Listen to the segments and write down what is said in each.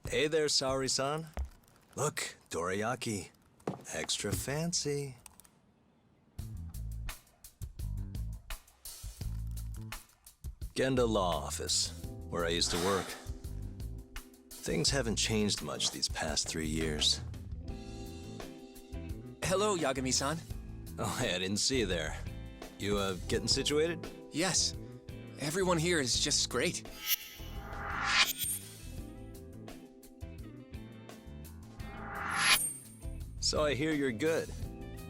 Hey there, Saori-san. Look, dorayaki. Extra fancy. Genda Law Office, where I used to work. Things haven't changed much these past 3 years. Hello, Yagami-san. Oh, hey, I didn't see you there. You, getting situated? Yes, everyone here is just great. So I hear you're good.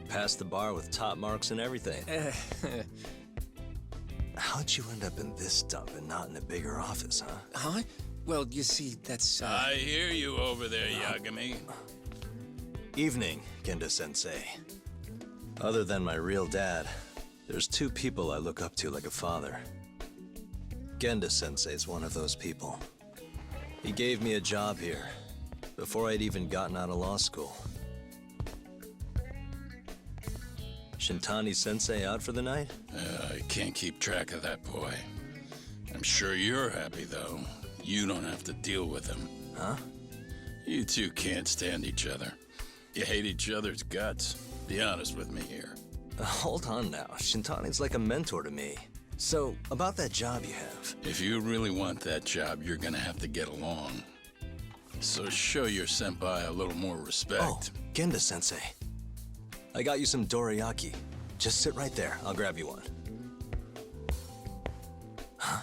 Passed the bar with top marks and everything. How'd you end up in this dump and not in a bigger office, huh? Huh? Well, you see, that's, I hear you over there, Yagami. Evening, Genda-sensei. Other than my real dad, there's 2 people I look up to like a father. Genda-sensei's one of those people. He gave me a job here, before I'd even gotten out of law school. Shintani-sensei out for the night? I can't keep track of that boy. I'm sure you're happy, though. You don't have to deal with him. Huh? You two can't stand each other. You hate each other's guts. Be honest with me here. Hold on now, Shintani's like a mentor to me. So, about that job you have. If you really want that job, you're gonna have to get along. So show your senpai a little more respect. Oh, Genda-sensei. I got you some dorayaki. Just sit right there, I'll grab you one. Huh?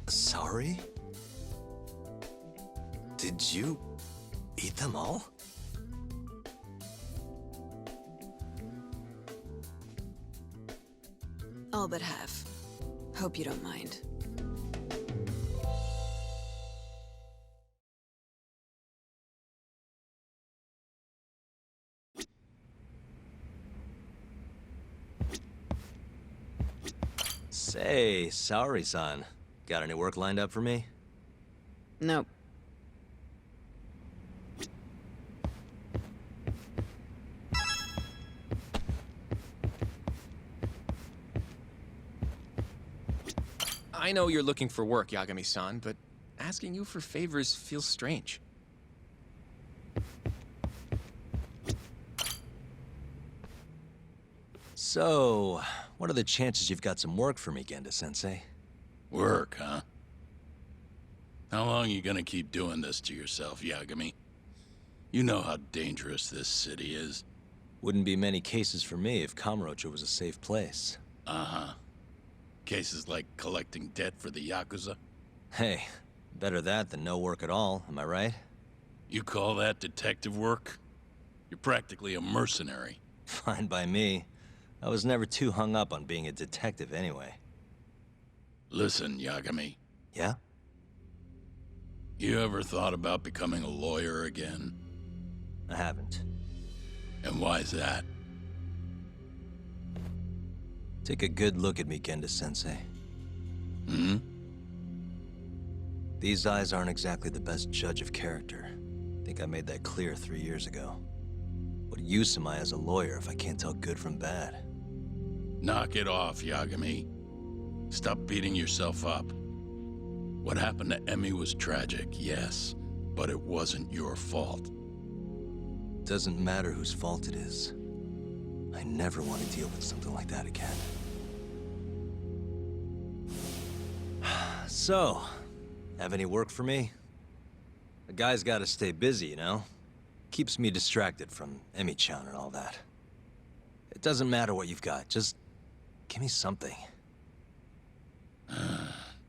Sorry? Did you eat them all? All but half. Hope you don't mind. Say, Saori-san, got any work lined up for me? Nope. I know you're looking for work, Yagami-san, but asking you for favors feels strange. So, what are the chances you've got some work for me, Genda-sensei? Work, huh? How long you gonna keep doing this to yourself, Yagami? You know how dangerous this city is. Wouldn't be many cases for me if Kamurocho was a safe place. Uh-huh. Cases like collecting debt for the Yakuza? Hey, better that than no work at all, am I right? You call that detective work? You're practically a mercenary. Fine by me. I was never too hung up on being a detective anyway. Listen, Yagami. Yeah? You ever thought about becoming a lawyer again? I haven't. And why's that? Take a good look at me, Genda-sensei. Hmm? These eyes aren't exactly the best judge of character. I think I made that clear 3 years ago. What use am I as a lawyer if I can't tell good from bad? Knock it off, Yagami. Stop beating yourself up. What happened to Emmy was tragic, yes, but it wasn't your fault. Doesn't matter whose fault it is. I never want to deal with something like that again. So, have any work for me? A guy's gotta stay busy, you know? Keeps me distracted from Emmy-chan and all that. It doesn't matter what you've got, just give me something.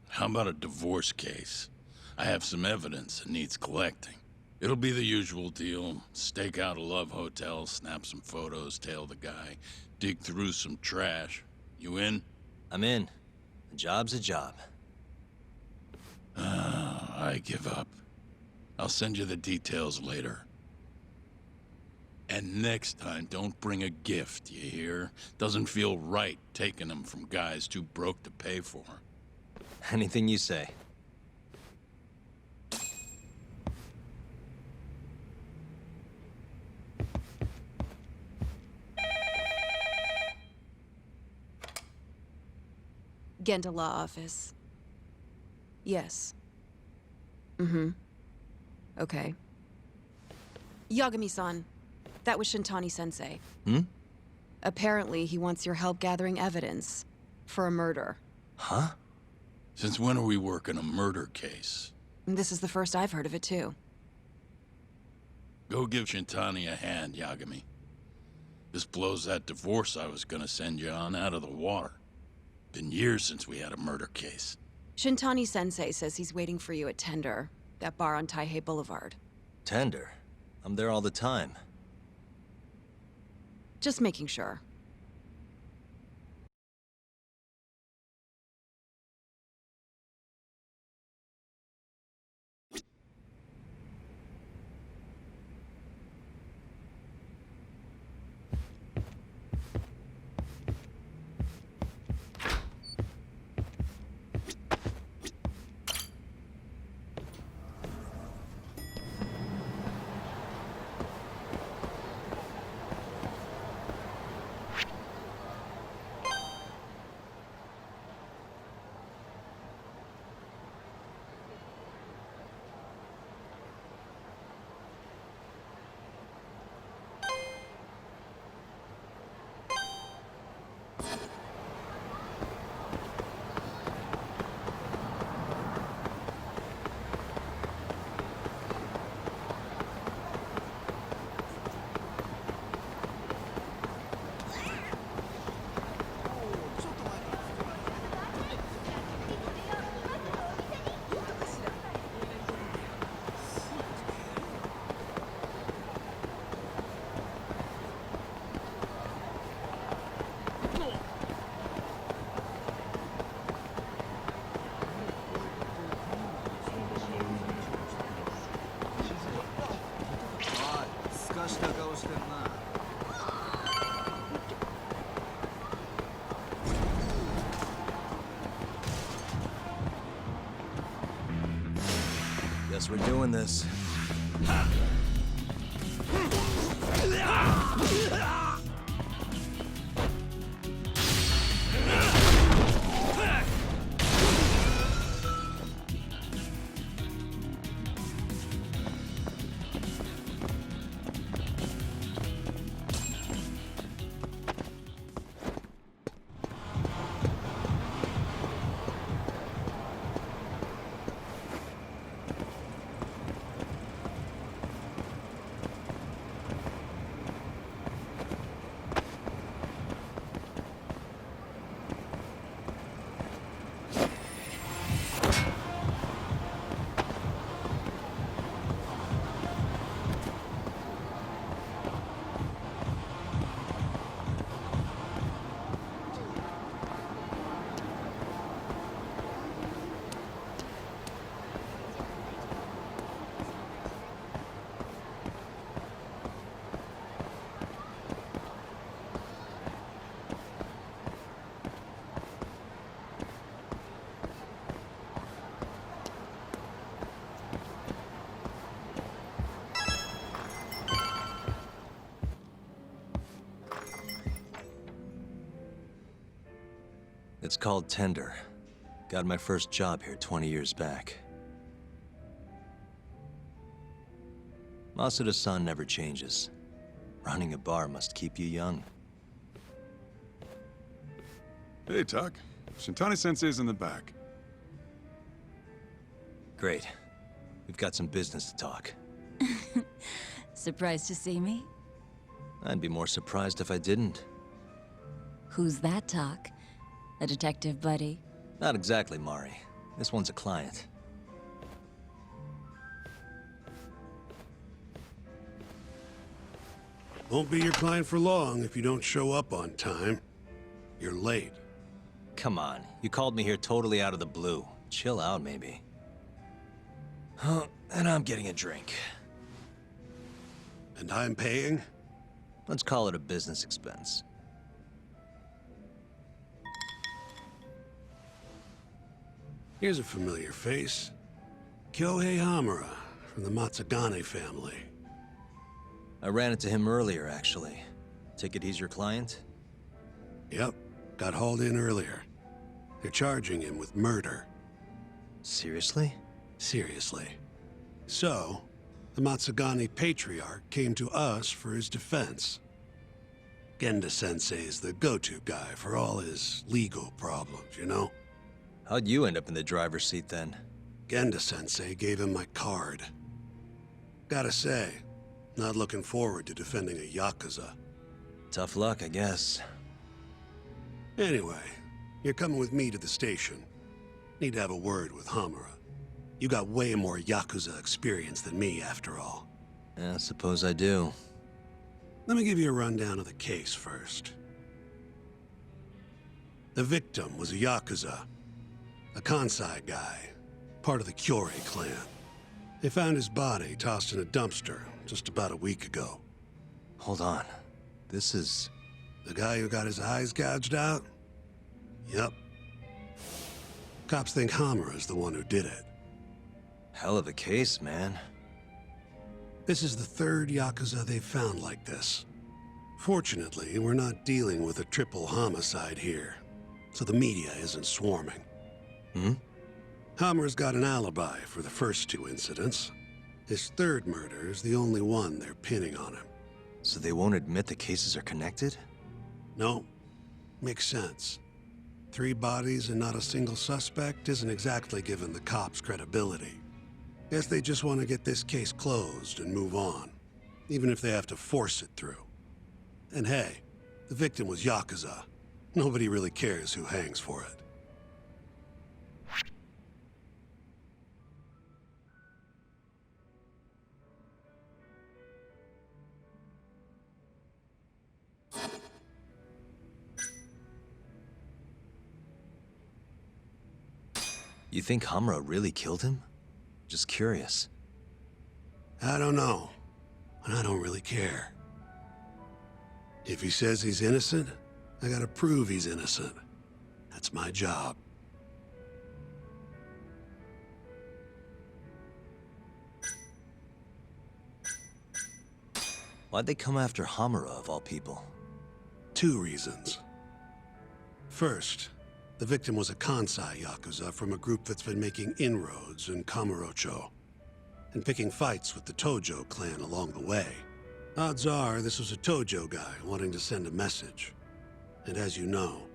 How about a divorce case? I have some evidence that needs collecting. It'll be the usual deal. Stake out a love hotel, snap some photos, tail the guy, dig through some trash. You in? I'm in. A job's a job. I give up. I'll send you the details later. And next time, don't bring a gift, you hear? Doesn't feel right taking them from guys too broke to pay for. Anything you say. Genda Law Office. Yes. Mm-hmm. Okay. Yagami-san, that was Shintani-sensei. Hmm? Apparently, he wants your help gathering evidence for a murder. Huh? Since when are we working a murder case? This is the first I've heard of it, too. Go give Shintani a hand, Yagami. This blows that divorce I was gonna send you on out of the water. Been years since we had a murder case. Shintani-sensei says he's waiting for you at Tender, that bar on Taihei Boulevard. Tender. I'm there all the time. Just making sure. Guess we're doing this. It's called Tender. Got my first job here 20 years back. Masuda-san never changes. Running a bar must keep you young. Hey, Tuck. Shintani-sensei's in the back. Great. We've got some business to talk. Surprised to see me? I'd be more surprised if I didn't. Who's that, Talk? A detective buddy? Not exactly, Mari. This one's a client. Won't be your client for long if you don't show up on time. You're late. Come on, you called me here totally out of the blue. Chill out, maybe. Huh, and I'm getting a drink. And I'm paying? Let's call it a business expense. Here's a familiar face. Kyohei Hamura, from the Matsugane family. I ran into him earlier, actually. Take it he's your client? Yep, got hauled in earlier. They're charging him with murder. Seriously? Seriously. So, the Matsugane Patriarch came to us for his defense. Genda-sensei is the go-to guy for all his legal problems, you know? How'd you end up in the driver's seat then? Genda-sensei gave him my card. Gotta say, not looking forward to defending a Yakuza. Tough luck, I guess. Anyway, you're coming with me to the station. Need to have a word with Hamura. You got way more Yakuza experience than me, after all. Yeah, I suppose I do. Let me give you a rundown of the case first. The victim was a Yakuza. A Kansai guy, part of the Kyorei clan. They found his body tossed in a dumpster just about a week ago. Hold on. This is... The guy who got his eyes gouged out? Yep. Cops think Hamura's the one who did it. hell of a case, man. This is the third Yakuza they've found like this. Fortunately, we're not dealing with a triple homicide here, so the media isn't swarming. Hammer's got an alibi for the first two incidents. His third murder is the only one they're pinning on him. So they won't admit the cases are connected? No, makes sense. 3 bodies and not a single suspect isn't exactly giving the cops credibility. Guess they just want to get this case closed and move on, even if they have to force it through. And hey, the victim was Yakuza. Nobody really cares who hangs for it. You think Hamura really killed him? Just curious. I don't know, and I don't really care. If he says he's innocent, I gotta prove he's innocent. That's my job. Why'd they come after Hamura, of all people? 2 reasons. First, the victim was a Kansai Yakuza from a group that's been making inroads in Kamurocho, and picking fights with the Tojo clan along the way. Odds are this was a Tojo guy wanting to send a message. And as you know,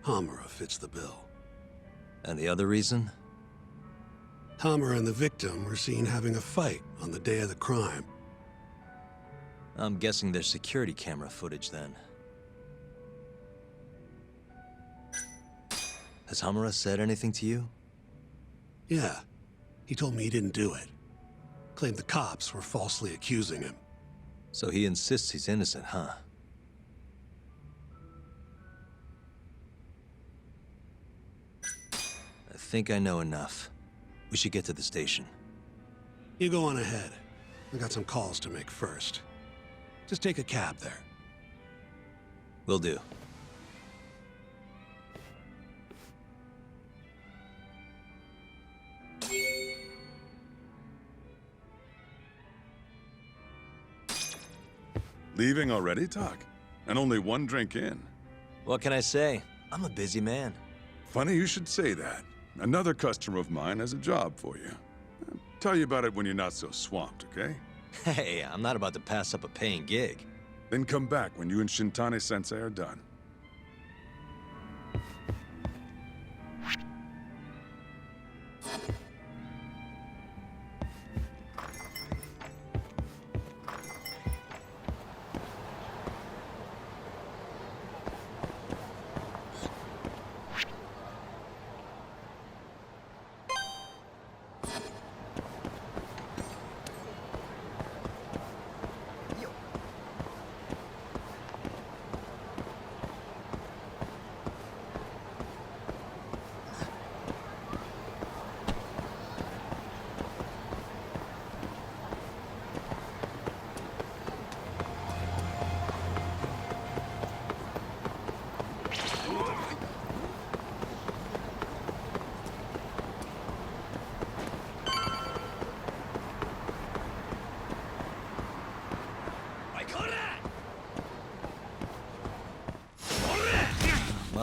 Hamura fits the bill. And the other reason? Hamura and the victim were seen having a fight on the day of the crime. I'm guessing there's security camera footage then. Has Hamura said anything to you? Yeah, he told me he didn't do it. Claimed the cops were falsely accusing him. So he insists he's innocent, huh? I think I know enough. We should get to the station. You go on ahead. I got some calls to make first. Just take a cab there. Will do. Leaving already, Talk? And only 1 drink in. What can I say? I'm a busy man. Funny you should say that. Another customer of mine has a job for you. I'll tell you about it when you're not so swamped, okay? Hey, I'm not about to pass up a paying gig. Then come back when you and Shintani-sensei are done.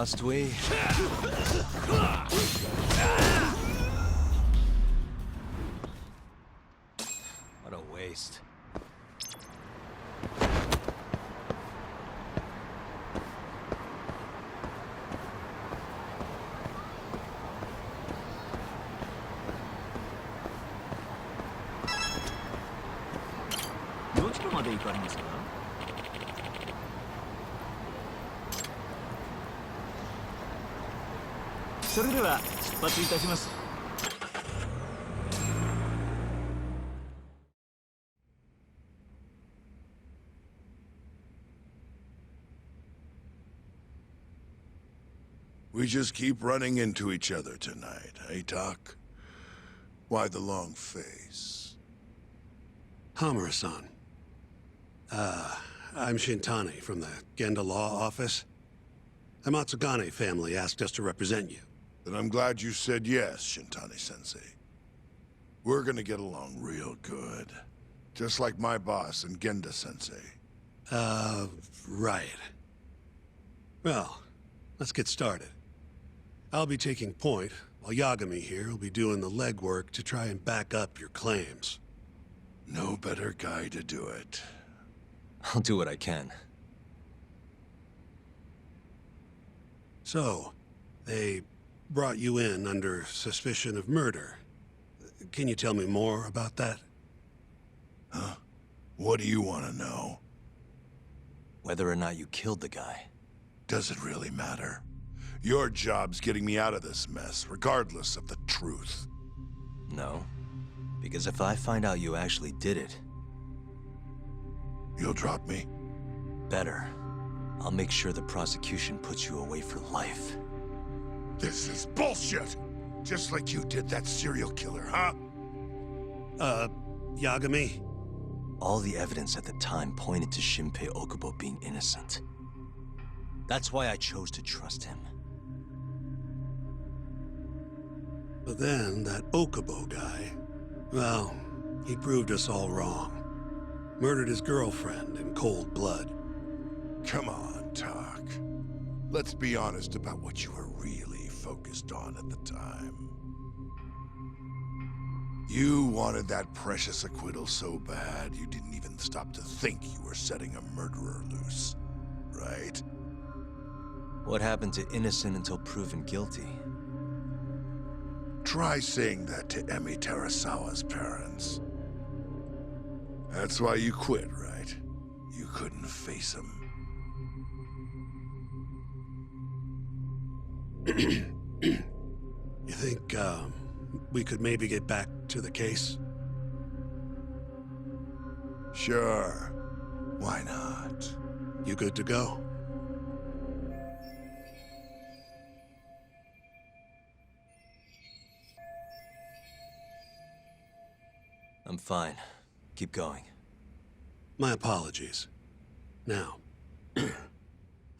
Must we? What a waste. We just keep running into each other tonight, eh, Doc? Why the long face? Hamura-san. I'm Shintani from the Genda Law Office. The Matsugane family asked us to represent you. Then I'm glad you said yes, Shintani-sensei. We're gonna get along real good. Just like my boss and Genda-sensei. Right. Well, let's get started. I'll be taking point, while Yagami here will be doing the legwork to try and back up your claims. No better guy to do it. I'll do what I can. So, they brought you in under suspicion of murder. Can you tell me more about that? Huh? What do you want to know? Whether or not you killed the guy. Does it really matter? Your job's getting me out of this mess, regardless of the truth. No. Because if I find out you actually did it... You'll drop me? Better. I'll make sure the prosecution puts you away for life. This is bullshit! Just like you did that serial killer, huh? Yagami? All the evidence at the time pointed to Shinpei Okubo being innocent. That's why I chose to trust him. But then, that Okubo guy, well, he proved us all wrong. Murdered his girlfriend in cold blood. Come on, Talk. Let's be honest about what you were really focused on at the time. You wanted that precious acquittal so bad, you didn't even stop to think you were setting a murderer loose, right? What happened to innocent until proven guilty? Try saying that to Emi Terasawa's parents. That's why you quit, right? You couldn't face him. You think, we could maybe get back to the case? Sure. Why not? You good to go? I'm fine. Keep going. My apologies. Now,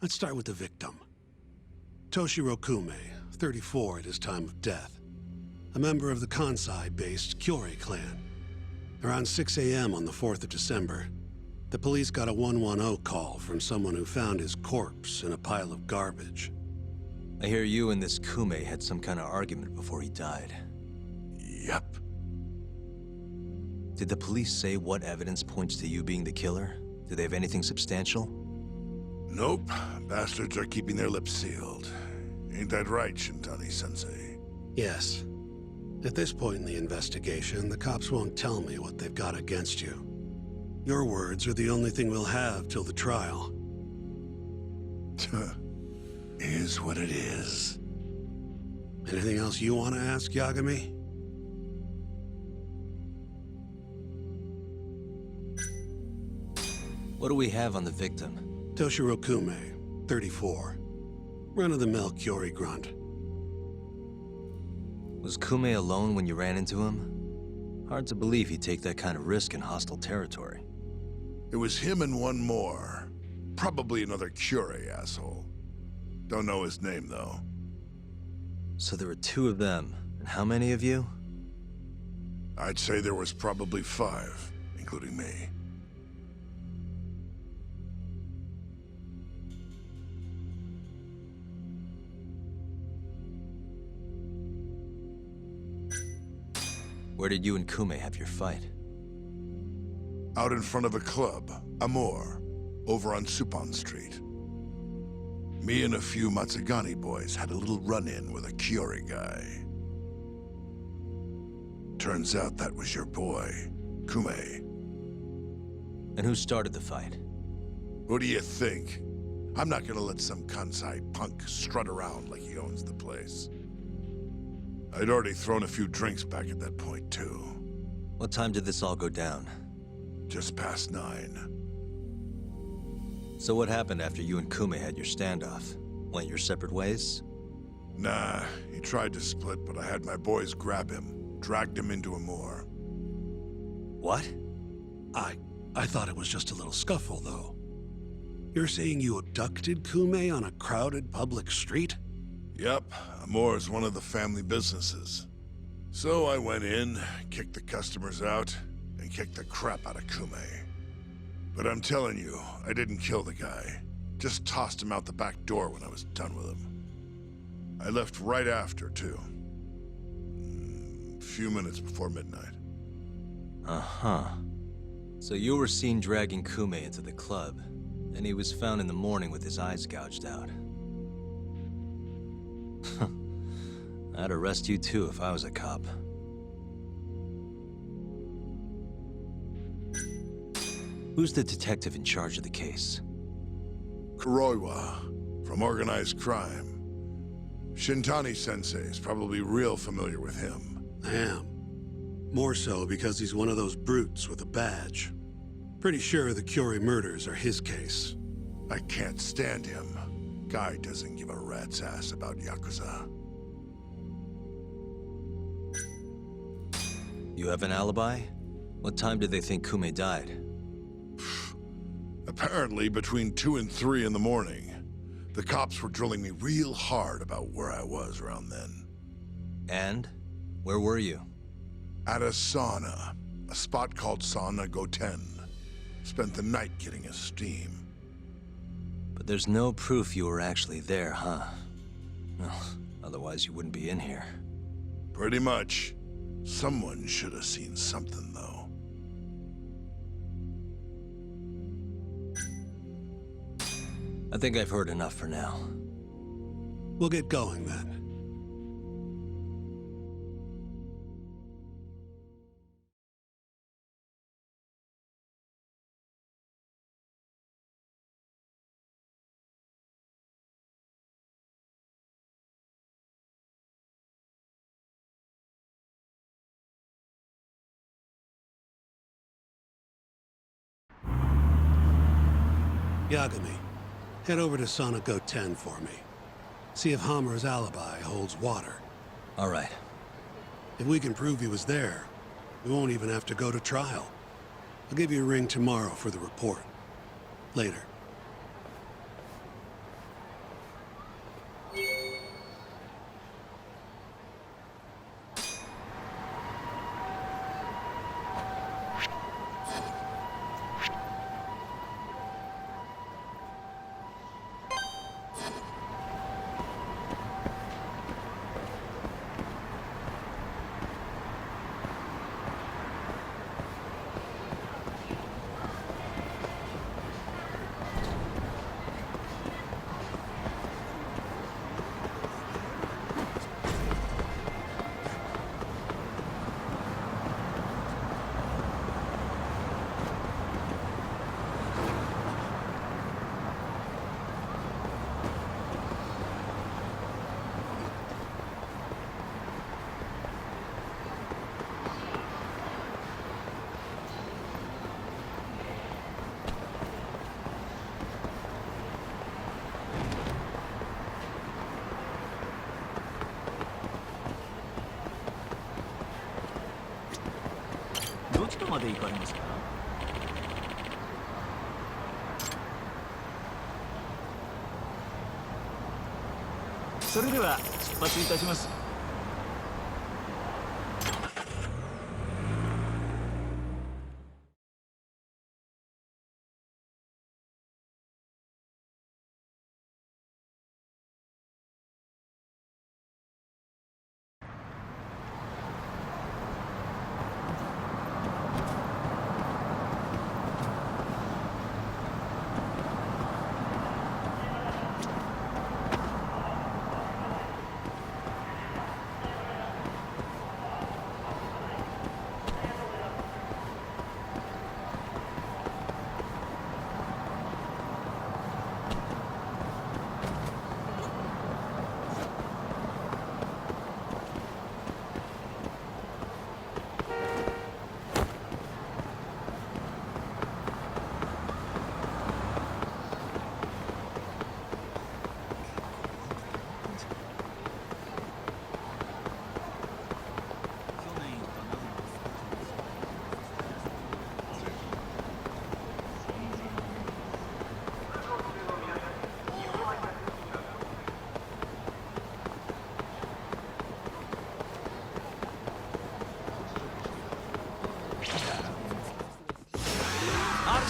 let's start with the victim. Toshiro Kume, 34 at his time of death. A member of the Kansai-based Kyorei clan. Around 6 a.m. on the 4th of December, the police got a 110 call from someone who found his corpse in a pile of garbage. I hear you and this Kume had some kind of argument before he died. Yep. Did the police say what evidence points to you being the killer? Do they have anything substantial? Nope. Bastards are keeping their lips sealed. Ain't that right, Shintani-sensei? Yes. At this point in the investigation, the cops won't tell me what they've got against you. Your words are the only thing we'll have till the trial. Is what it is. Anything else you want to ask, Yagami? What do we have on the victim? Toshiro Kume, 34. Run-of-the-mill Kyorei grunt. Was Kume alone when you ran into him? Hard to believe he'd take that kind of risk in hostile territory. It was him and one more. Probably another Kyorei asshole. Don't know his name, though. So there were two of them, and how many of you? I'd say there was probably 5, including me. Where did you and Kume have your fight? Out in front of a club, Amor, over on Supon Street. Me and a few Matsugani boys had a little run-in with a Kiori guy. Turns out that was your boy, Kume. And who started the fight? What do you think? I'm not gonna let some Kansai punk strut around like he owns the place. I'd already thrown a few drinks back at that point, too. What time did this all go down? Just past 9. So what happened after you and Kume had your standoff? Went your separate ways? Nah, he tried to split, but I had my boys grab him, dragged him into Amor. What? I thought it was just a little scuffle, though. You're saying you abducted Kume on a crowded public street? Yep, Amor is one of the family businesses. So I went in, kicked the customers out, and kicked the crap out of Kume. But I'm telling you, I didn't kill the guy. Just tossed him out the back door when I was done with him. I left right after, too. A few minutes before midnight. Uh-huh. So you were seen dragging Kume into the club, and he was found in the morning with his eyes gouged out. I'd arrest you too if I was a cop. Who's the detective in charge of the case? Kuroiwa, from organized crime. Shintani-sensei is probably real familiar with him. I am. More so because he's one of those brutes with a badge. Pretty sure the Curie murders are his case. I can't stand him. Guy doesn't give a rat's ass about Yakuza. You have an alibi? What time did they think Kume died? Apparently, between 2 and 3 in the morning. The cops were drilling me real hard about where I was around then. And? Where were you? At a sauna. A spot called Sauna Goten. Spent the night getting a steam. But there's no proof you were actually there, huh? No, otherwise you wouldn't be in here. Pretty much. Someone should have seen something, though. I think I've heard enough for now. We'll get going then. Yagami, head over to Sauna Goten for me. See if Hammer's alibi holds water. All right. If we can prove he was there, we won't even have to go to trial. I'll give you a ring tomorrow for the report. Later.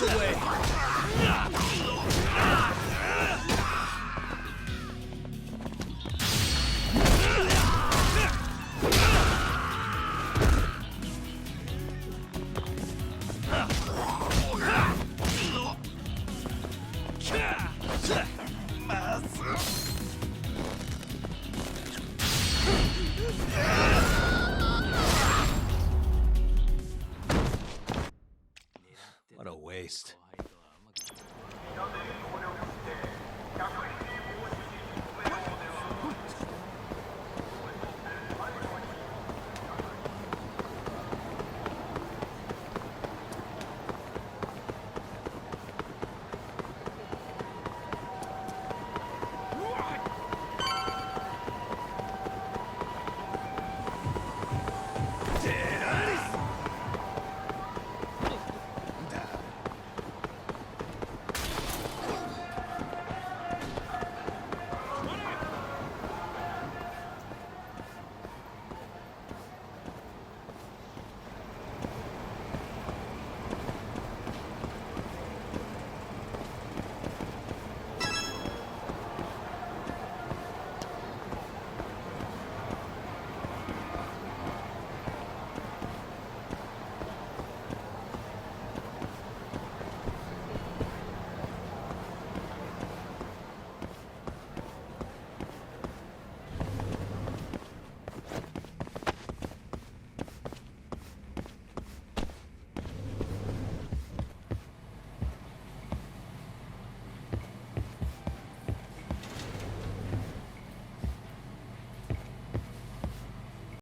the way. What a waste.